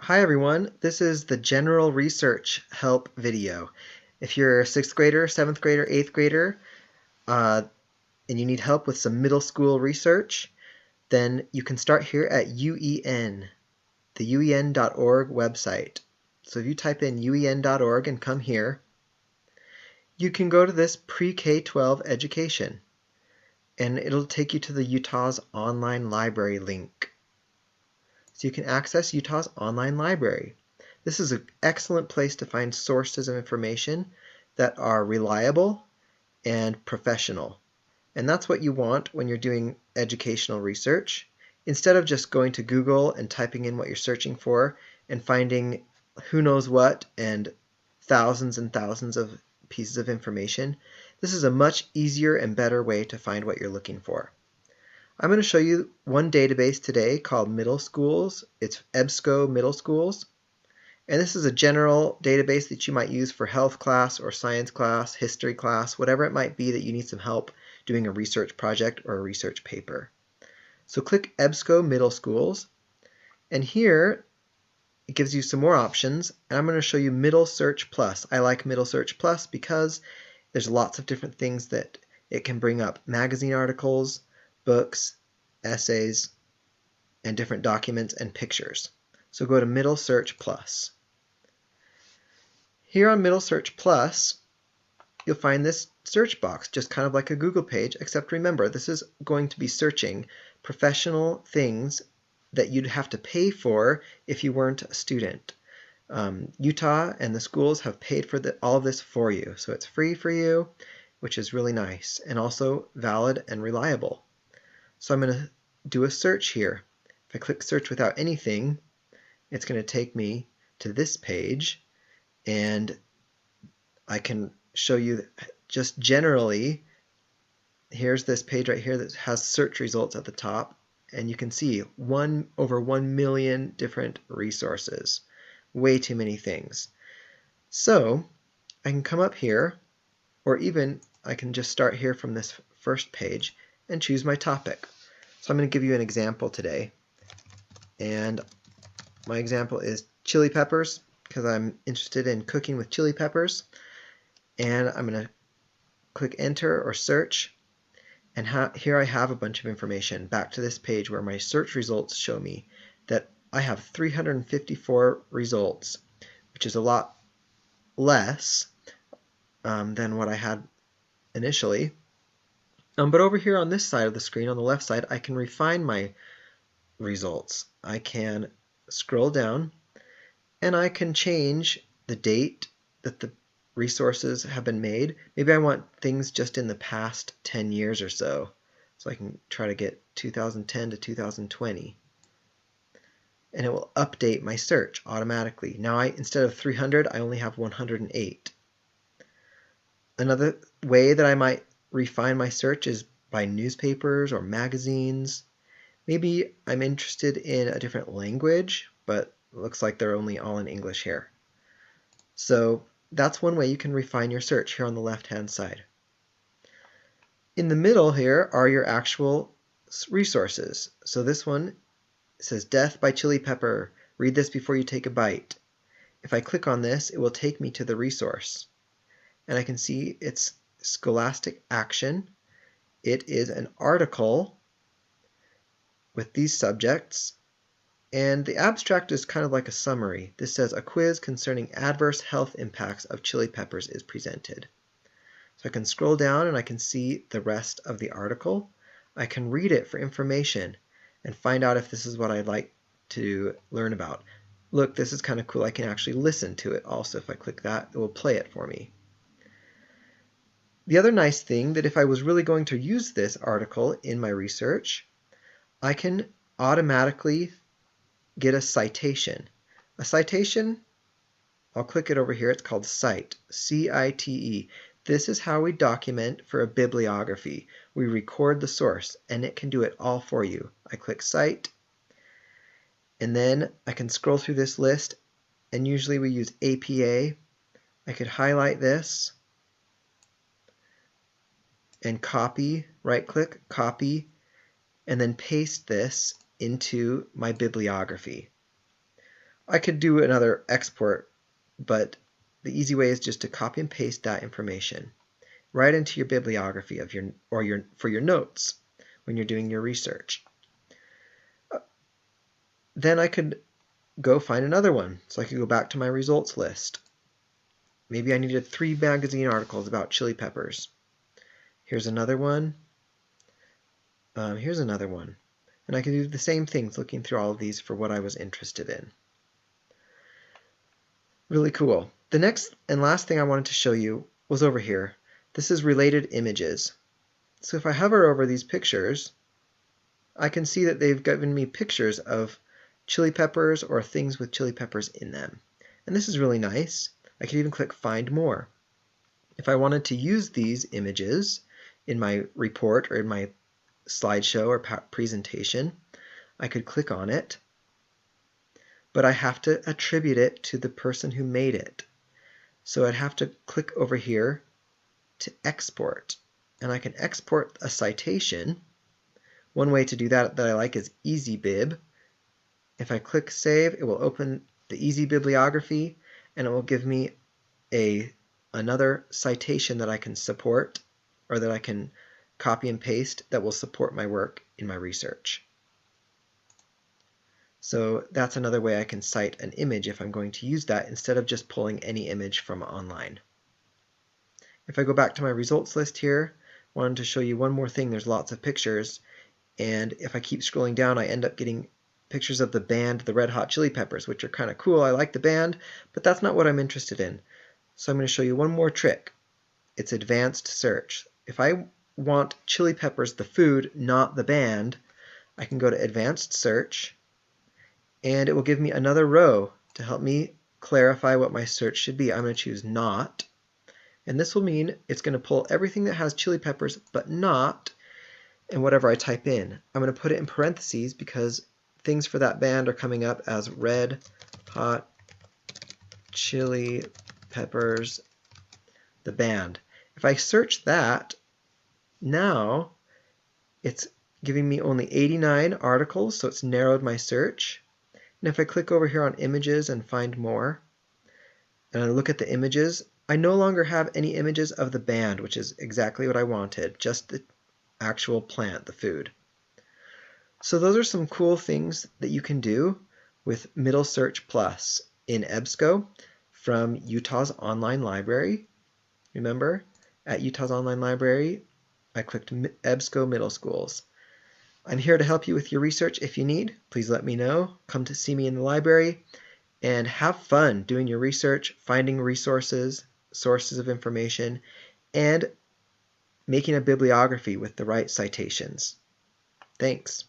Hi everyone, this is the general research help video. If you're a 6th grader, 7th grader, 8th grader, and you need help with some middle school research, then you can start here at UEN, the uen.org website. So if you type in uen.org and come here, you can go to this pre-K-12 education, and it'll take you to the Utah's online library link. So you can access Utah's online library. This is an excellent place to find sources of information that are reliable and professional. And that's what you want when you're doing educational research. Instead of just going to Google and typing in what you're searching for and finding who knows what and thousands of pieces of information, this is a much easier and better way to find what you're looking for. I'm going to show you one database today called Middle Schools. It's EBSCO Middle Schools. And this is a general database that you might use for health class or science class, history class, whatever it might be that you need some help doing a research project or a research paper. So click EBSCO Middle Schools, and here it gives you some more options, and I'm going to show you MiddleSearch Plus. I like MiddleSearch Plus because there's lots of different things that it can bring up: magazine articles, books, essays, and different documents and pictures. So go to MiddleSearch Plus. Here on MiddleSearch Plus, you'll find this search box, just kind of like a Google page, except remember, this is going to be searching professional things that you'd have to pay for if you weren't a student. Utah and the schools have paid for all of this for you, so it's free for you, which is really nice, and also valid and reliable. So I'm going to do a search here. If I click search without anything, it's going to take me to this page, and I can show you just generally. Here's this page right here that has search results at the top, and you can see over 1 million different resources. Way too many things. So I can come up here, or even I can just start here from this first page and choose my topic. So I'm going to give you an example today, and my example is chili peppers, because I'm interested in cooking with chili peppers. And I'm going to click enter or search, and here I have a bunch of information back to this page where my search results show me that I have 354 results, which is a lot less than what I had initially. But over here on this side of the screen, on the left side, I can refine my results. I can scroll down, and I can change the date that the resources have been made. Maybe I want things just in the past 10 years or so. So I can try to get 2010 to 2020. And it will update my search automatically. Now instead of 300, I only have 108. Another way that I might refine my search is by newspapers or magazines. Maybe I'm interested in a different language, but it looks like they're only all in English here. So that's one way you can refine your search here on the left-hand side. In the middle here are your actual resources. So this one says Death by Chili Pepper. Read this before you take a bite. If I click on this, it will take me to the resource. And I can see it's Scholastic Action. It is an article with these subjects. And the abstract is kind of like a summary. This says a quiz concerning adverse health impacts of chili peppers is presented. So I can scroll down and I can see the rest of the article. I can read it for information and find out if this is what I'd like to learn about. Look, this is kind of cool. I can actually listen to it also. If I click that, it will play it for me. The other nice thing that if I was really going to use this article in my research, I can automatically get a citation. A citation, I'll click it over here, it's called Cite, C-I-T-E. This is how we document for a bibliography. We record the source, and it can do it all for you. I click Cite, and then I can scroll through this list, and usually we use APA. I could highlight this and copy, right-click, copy, and then paste this into my bibliography. I could do another export, but the easy way is just to copy and paste that information right into your bibliography of for your notes when you're doing your research. Then I could go find another one. So I could go back to my results list. Maybe I needed 3 magazine articles about chili peppers. Here's another one. Here's another one. And I could do the same things, looking through all of these for what I was interested in. Really cool. The next and last thing I wanted to show you was over here. This is related images. So if I hover over these pictures, I can see that they've given me pictures of chili peppers or things with chili peppers in them. And this is really nice. I could even click Find More. If I wanted to use these images in my report or in my slideshow or presentation, I could click on it, but I have to attribute it to the person who made it. So I'd have to click over here to export, and I can export a citation. One way to do that I like is EasyBib. If I click Save, it will open the Easy Bibliography, and it will give me another citation that I can support, or that I can copy and paste, that will support my work in my research. So that's another way I can cite an image if I'm going to use that, instead of just pulling any image from online. If I go back to my results list here, I wanted to show you one more thing. There's lots of pictures, and if I keep scrolling down, I end up getting pictures of the band, the Red Hot Chili Peppers, which are kind of cool. I like the band, but that's not what I'm interested in. So I'm going to show you one more trick. It's advanced search. If I want chili peppers, the food, not the band, I can go to advanced search, and it will give me another row to help me clarify what my search should be. I'm going to choose not, and this will mean it's going to pull everything that has chili peppers but not, and whatever I type in. I'm going to put it in parentheses because things for that band are coming up as Red Hot Chili Peppers, the band. If I search that, now it's giving me only 89 articles, so it's narrowed my search. And if I click over here on images and find more, and I look at the images, I no longer have any images of the band, which is exactly what I wanted, just the actual plant, the food. So those are some cool things that you can do with MiddleSearch Plus in EBSCO from Utah's online library. Remember, at Utah's online library, I clicked EBSCO Middle Schools. I'm here to help you with your research. If you need, please let me know. Come to see me in the library and have fun doing your research, finding resources, sources of information, and making a bibliography with the right citations. Thanks.